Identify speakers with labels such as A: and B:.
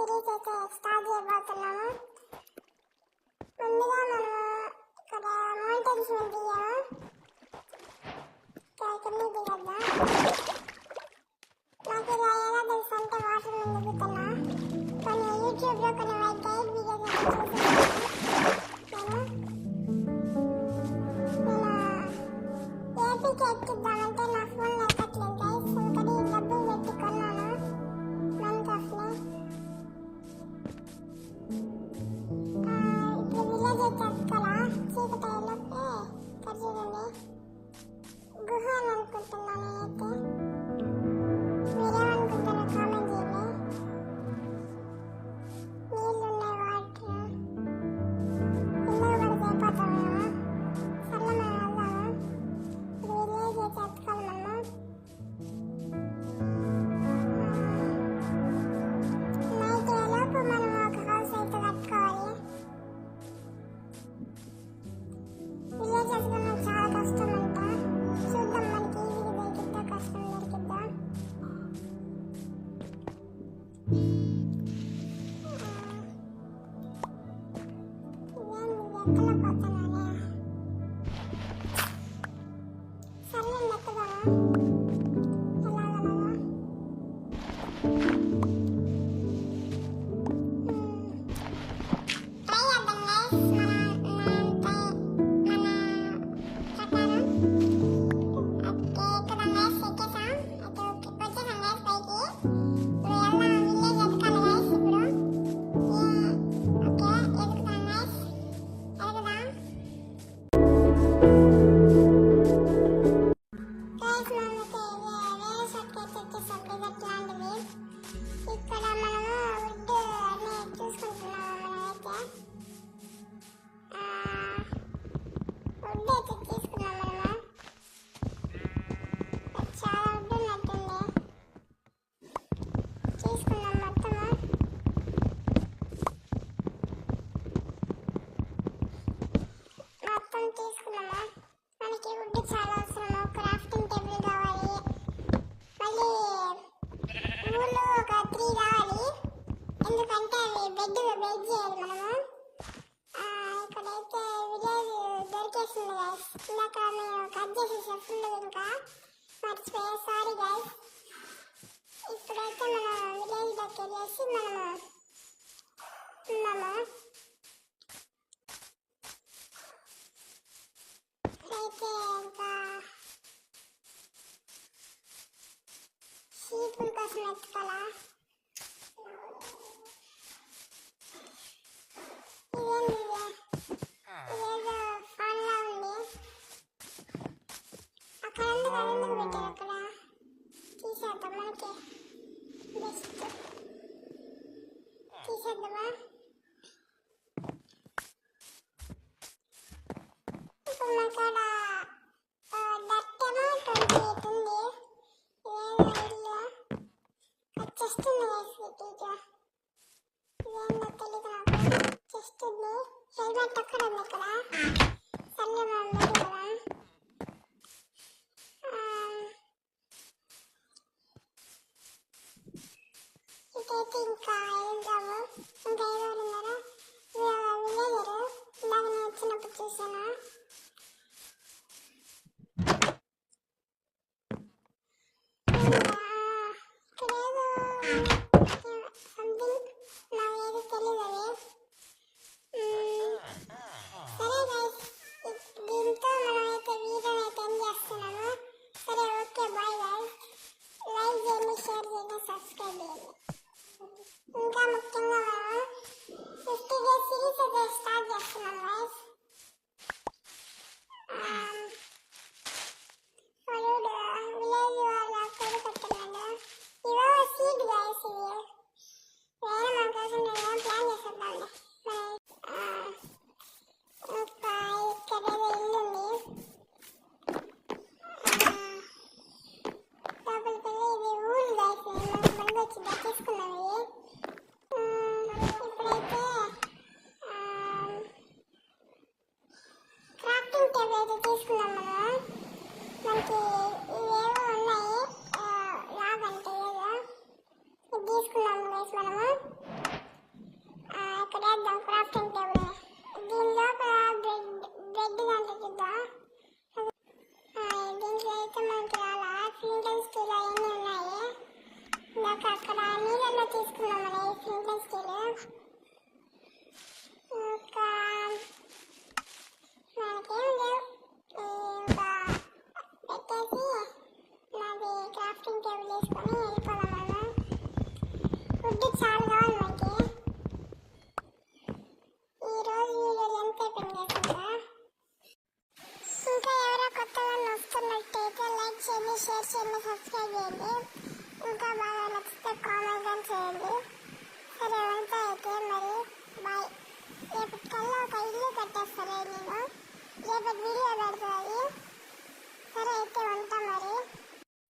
A: Series అయితే start చేయబోతున్నాము. ముందుగా మనం ఇక్కడ మౌంటైన్స్ మీద దిగాము. కింద దిగద్దాం. నాకు ఇలా ఎలా తెలుసు అంటే వాటర్ మీద దిగుతున్నా. కొన్ని యూట్యూబ్లో కొన్ని గైడ్ వీడియోస్ చూసాను. నేను ఏపీకి ఎక్కిద్దామంటే నా ఫోన్లో ఎక్కట్లేదు గైస్. ఇంకది డబ్బులు పెట్టి కొన్నాను మైన్క్రాఫ్ట్ని. ఇప్పుడు విలేజ్ అయితే ఎక్కలా చీకటి అయ్యేలోపే ఇక్కడ చూడండి గుహ అని అనుకుంటున్నాను నేనైతే. మీరేమనుకుంటారో కామెంట్ చేయండి. నీళ్ళు ఉన్నాయి, వాటర్ ఇల్లు కూడా అయిపోతాం మేము. సర్లే మనం వెళ్దాము. ఇప్పుడు విలేజ్ అయితే ఎత్తుకోవాలి మనము. నైట్ అయ్యేలోపు మనం ఒక హౌస్ అయితే కట్టుకోవాలి. విలేజ్ ఎత్తుకోవడం చాలా కష్టం అంట. చూద్దాం మనకి ఈజీగా దొరికిద్దా కష్టం దొరికిద్దా. ఎక్కడ పోతున్నానే. సర్లేండి ఎక్కుదాము. ఎలాగలాగా ట్రై చేద్దాం గైస్. మన ప్రకారం ఎక్కుదాం గైస్. ఎక్కేసాం అయితే వచ్చేసాం గైస్ పైకి. ఇప్పుడు వెళ్దాం విలేజ్ ఎత్తుకోవాలి గైస్. ఇప్పుడు ఓకే ఎదుగుతాం గైస్. ఎదుగుదాం గైస్. మనమైతే వేరే షాట్కి అయితే వచ్చేసాం. డెజర్ట్ లాంటివి. ఇక్కడ మనము వుడ్ అన్నీ చూసుకుంటున్నాము. మనమైతే వుడ్ అయితే తీసుకున్నాం మనము. చాలా వుడ్ ఉన్నట్టుంది. తీసుకున్నాం మొత్తము. మొత్తం తీసుకున్నాము. మనకి వుడ్ చాలా అవసరము. క్రాఫ్టింగ్ టేబుల్ కావాలి. మళ్ళీ ఊళ్ళు ఒక 3 కావాలి. ఎందుకంటే అవి బెడ్ చేయాలి మనము. ఇక్కడైతే విలేజ్ దొరికేస్తుంది గైస్. ఇందాక మేము కట్ చేసేసాం ఫుల్. ఇంకా మర్చిపోయా, సారీ గైస్. ఇప్పుడైతే మనం విలేజ్లోకి వెళ్ళేసి మనము ఉన్నాము. అయితే ఇంకా షీపుల కోసం ఎత్తుకోవాలా. ఇదేంది ఇదేదో ఫోన్లా ఉంది. అక్కడ ఎందుకు పెట్టారు అక్కడ. తీసేద్దాం మనకి బెస్ట్. తీసేద్దామా. ఇప్పుడు మాకాడ డర్ట్ ఏమో 28 ఉంది. ఇదేదో ఇల్లు చెస్ట్ ఉంది గైస్. ఇదేందో తెలీదు నాకు. చెస్ట్ ఉంది. హెల్మెట్ అక్కడ ఉంది ఇక్కడ. సర్లే మనం బయటికి పోదాం. ఇటైతే ఇంకా వెళ్దాము. ఇంకా ఎవరు ఉన్నారా. విలేజరు ఇందాక నేను వచ్చినప్పుడు చూసాను. ఇక్కడేదో సంథింగ్ నాకు ఏదో తెలియదు అది. సరే గైస్, దీంతో మనమైతే వీడియోని అయితే ఎండ్ చేస్తున్నాము. సరే ఓకే బాయ్ గైస్. లైక్ చేయండి, షేర్ చేయండి, సబ్స్క్రైబ్ చేయండి. ఇంకా ముఖ్యంగా మనం 50 డేస్ సిరీస్ అయితే స్టార్ట్ చేస్తున్నాం గైస్. వాడు విలేజ్ వాళ్ళ కొడుకు వస్తున్నాడు. ఇవో సీడ్ గైస్. ఇవి వేరే మన కోసం నేను ప్లాన్ చేసేద్దాండి. ఇంకా ఇక్కడేదో ఇల్లు ఉంది. లోపలికి వెళ్ళి ఇది ఊరు గైస్. మనకు బండి వచ్చిందా తీసుకున్నాం ఇవి. ఇప్పుడైతే క్రాఫ్టింగ్ టేబుల్ అయితే తీసుకున్నాం మనం. మనకి ఇవేవో ఉన్నాయి లాగ్ అంటే ఏదో. ఇది తీసుకున్నాము గైస్ మనము. లైక్ చేయండి, సబ్స్క్రైబ్ చేయండి. ఇంకా బాగా నచ్చితే కామెంట్ అని చేయండి. సరే ఉంటా అయితే మరి బాయ్. రేపటి కల్లా ఒక ఇల్లు కట్టేస్తాలే నేను. రేపటి వీడియో పెడతాయి. సరే అయితే ఉంటా.